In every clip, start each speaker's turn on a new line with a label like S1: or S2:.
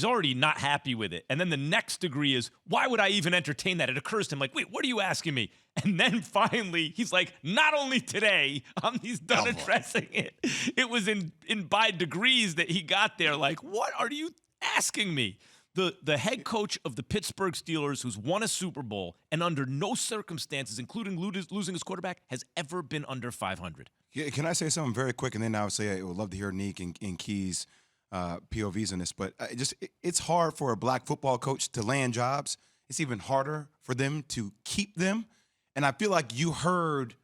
S1: already not happy with it. And then the next degree is, why would I even entertain that? It occurs to him like, wait, what are you asking me? And then finally, he's like, not only today, he's done addressing it. It was in by degrees that he got there. Like, what are you asking me? The head coach of the Pittsburgh Steelers, who's won a Super Bowl and under no circumstances, including losing his quarterback, has ever been under 500.
S2: Yeah, can I say something very quick? And then I would say I would love to hear Neek and Key's POVs in this. But it's hard for a black football coach to land jobs. It's even harder for them to keep them. And I feel like you heard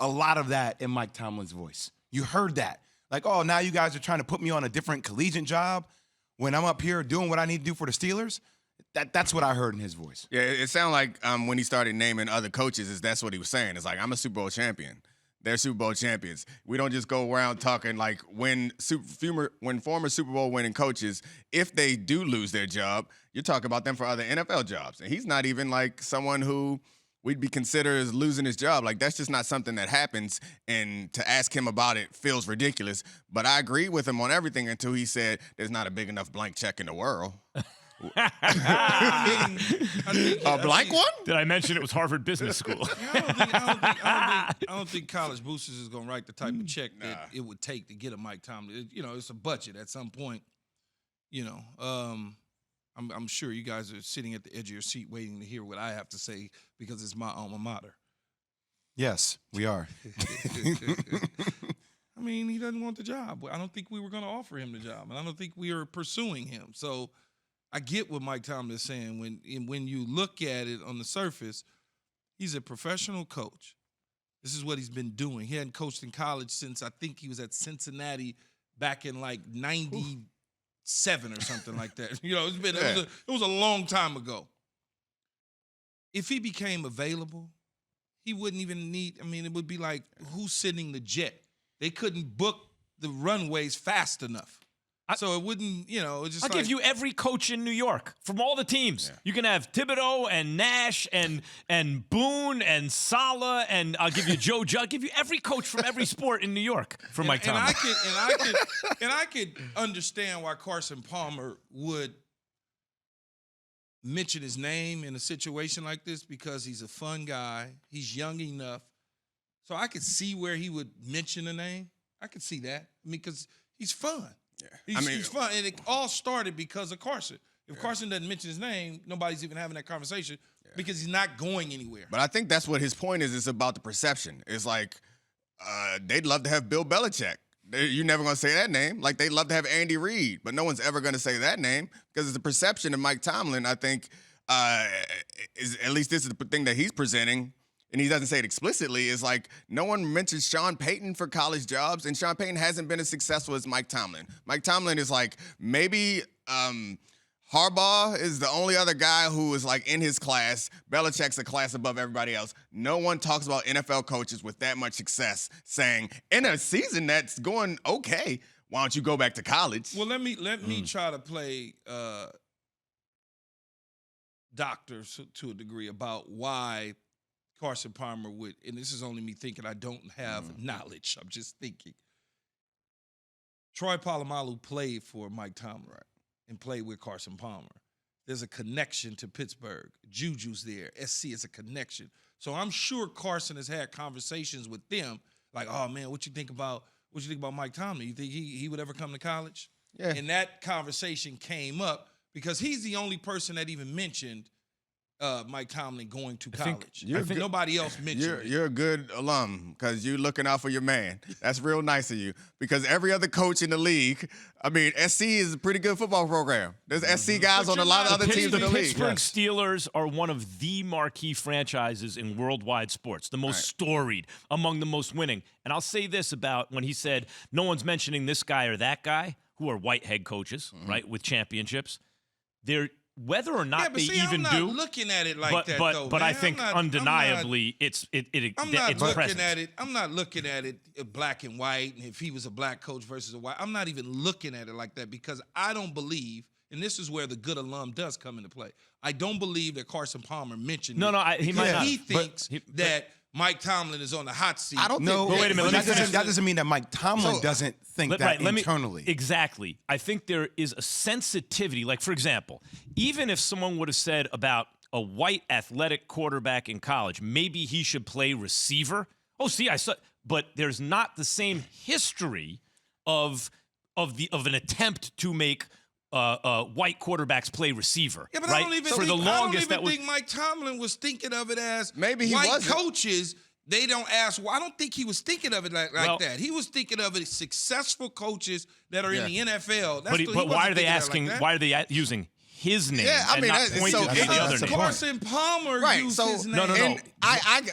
S2: a lot of that in Mike Tomlin's voice. You heard that. Like, oh, now you guys are trying to put me on a different collegiate job when I'm up here doing what I need to do for the Steelers. That's what I heard in his voice.
S3: Yeah, it sounded like when he started naming other coaches, that's what he was saying. It's like, I'm a Super Bowl champion. They're Super Bowl champions. We don't just go around talking like when former Super Bowl winning coaches, if they do lose their job, you're talking about them for other NFL jobs. And he's not even like someone who we'd be considered as losing his job. Like, that's just not something that happens, and to ask him about it feels ridiculous. But I agree with him on everything until he said there's not a big enough blank check in the world. A blank one?
S1: Did I mention it was Harvard Business School?
S4: I don't think College Boosters is going to write the type of check that it would take to get a Mike Tomlin. It's a budget at some point. I'm sure you guys are sitting at the edge of your seat waiting to hear what I have to say because it's my alma mater.
S2: Yes, we are.
S4: I mean, he doesn't want the job. I don't think we were going to offer him the job, and I don't think we are pursuing him. So I get what Mike Tomlin is saying. When you look at it on the surface, he's a professional coach. This is what he's been doing. He hadn't coached in college since I think he was at Cincinnati back in like 97 or something like that. It was a long time ago. If he became available, he wouldn't even need, it would be like, who's sending the jet? They couldn't book the runways fast enough. So it wouldn't, it's just
S1: I'll give you every coach in New York from all the teams. Yeah. You can have Thibodeau and Nash and Boone and Saleh, and I'll give you Joe Judge. I'll give you every coach from every sport in New York from Mike Tomlin.
S4: And I could understand why Carson Palmer would mention his name in a situation like this because he's a fun guy. He's young enough. So I could see where he would mention a name. I could see that. Because he's fun. Yeah. He's fun. And it all started because of Carson. If Carson doesn't mention his name, nobody's even having that conversation because he's not going anywhere.
S3: But I think that's what his point is. It's about the perception. It's like they'd love to have Bill Belichick. You're never going to say that name. Like, they'd love to have Andy Reid, but no one's ever going to say that name because it's the perception of Mike Tomlin, I think, is at least this is the thing that he's presenting, and he doesn't say it explicitly, is like no one mentions Sean Payton for college jobs, and Sean Payton hasn't been as successful as Mike Tomlin. Mike Tomlin is like maybe Harbaugh is the only other guy who is like in his class. Belichick's a class above everybody else. No one talks about NFL coaches with that much success saying, in a season that's going okay, why don't you go back to college?
S4: Well, let me try to play doctor to a degree about why Carson Palmer would, and this is only me thinking, I don't have knowledge. I'm just thinking. Troy Polamalu played for Mike Tomlin. Right. And played with Carson Palmer. There's a connection to Pittsburgh. Juju's there. SC is a connection. So I'm sure Carson has had conversations with them, like, oh man, what you think about Mike Tomlin? You think he would ever come to college? Yeah. And that conversation came up because he's the only person that even mentioned Mike Tomlin going to college. Nobody else mentioned it.
S3: You're a good alum because you're looking out for your man. That's real nice of you because every other coach in the league, SC is a pretty good football program. There's SC guys on a lot of other teams in the league.
S1: The Pittsburgh Steelers are one of the marquee franchises in worldwide sports, the most storied, among the most winning. And I'll say this about when he said, no one's mentioning this guy or that guy, who are white head coaches, right, with championships. Whether or not they even do.
S4: I'm not looking at it like that, though.
S1: But I think undeniably it's present.
S4: I'm not looking at it black and white, and if he was a black coach versus a white. I'm not even looking at it like that because I don't believe, and this is where the good alum does come into play. I don't believe that Carson Palmer mentioned
S1: he might not.
S4: He thinks that Mike Tomlin is on the hot seat.
S3: I don't
S2: No,
S3: think.
S1: wait a minute, let me finish
S2: that doesn't mean that Mike Tomlin
S3: So-
S2: doesn't think that internally.
S1: Exactly. I think there is a sensitivity. Like, for example, even if someone would have said about a white athletic quarterback in college, maybe he should play receiver. Oh, see, I saw. But there's not the same history of an attempt to make white quarterbacks play receiver.
S4: Yeah, but
S1: right?
S4: I don't even
S1: For
S4: think,
S1: the longest,
S4: I don't even think Mike Tomlin was thinking of it as
S3: Maybe he
S4: white
S3: wasn't.
S4: coaches. They don't ask. Well, I don't think he was thinking of it like that. He was thinking of it as successful coaches that are in the NFL. That's
S1: but why are they asking? Why are they using his name?
S3: Yeah, I
S1: and
S3: mean,
S1: not
S3: that's-
S1: pointing
S3: so
S1: to the
S3: it-
S1: other
S2: that's the
S1: name.
S2: point.
S4: Carson Palmer
S3: Right,
S4: used
S3: so-
S4: his name.
S1: No.
S3: And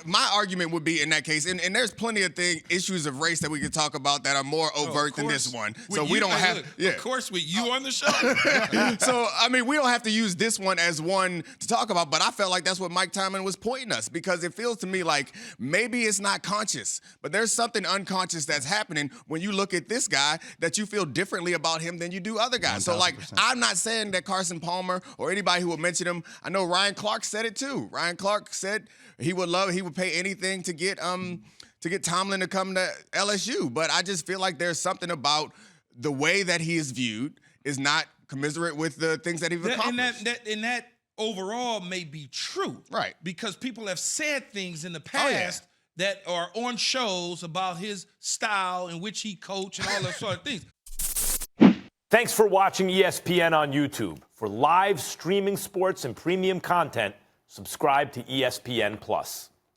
S3: my argument would be in that case, and there's plenty of issues of race that we could talk about that are more overt than this one. So we don't have,
S4: Of course, with you on the show.
S3: So I mean, we don't have to use this one as one to talk about, but I felt like that's what Mike Tomlin was pointing us, because it feels to me like maybe it's not conscious, but there's something unconscious that's happening when you look at this guy that you feel differently about him than you do other guys. So like,
S2: 1000%.
S3: I'm not saying that Carson Palmer or anybody who will mention him. I know Ryan Clark said it too. Ryan Clark said he would pay anything to get Tomlin to come to LSU. But I just feel like there's something about the way that he is viewed is not commiserate with the things that he's accomplished.
S4: And that overall may be true.
S3: Right.
S4: Because people have said things in the
S3: Oh, yeah.
S4: past that are on shows about his style in which he coached and all those sort of things.
S5: Thanks for watching ESPN on YouTube. For live streaming sports and premium content, subscribe to ESPN+.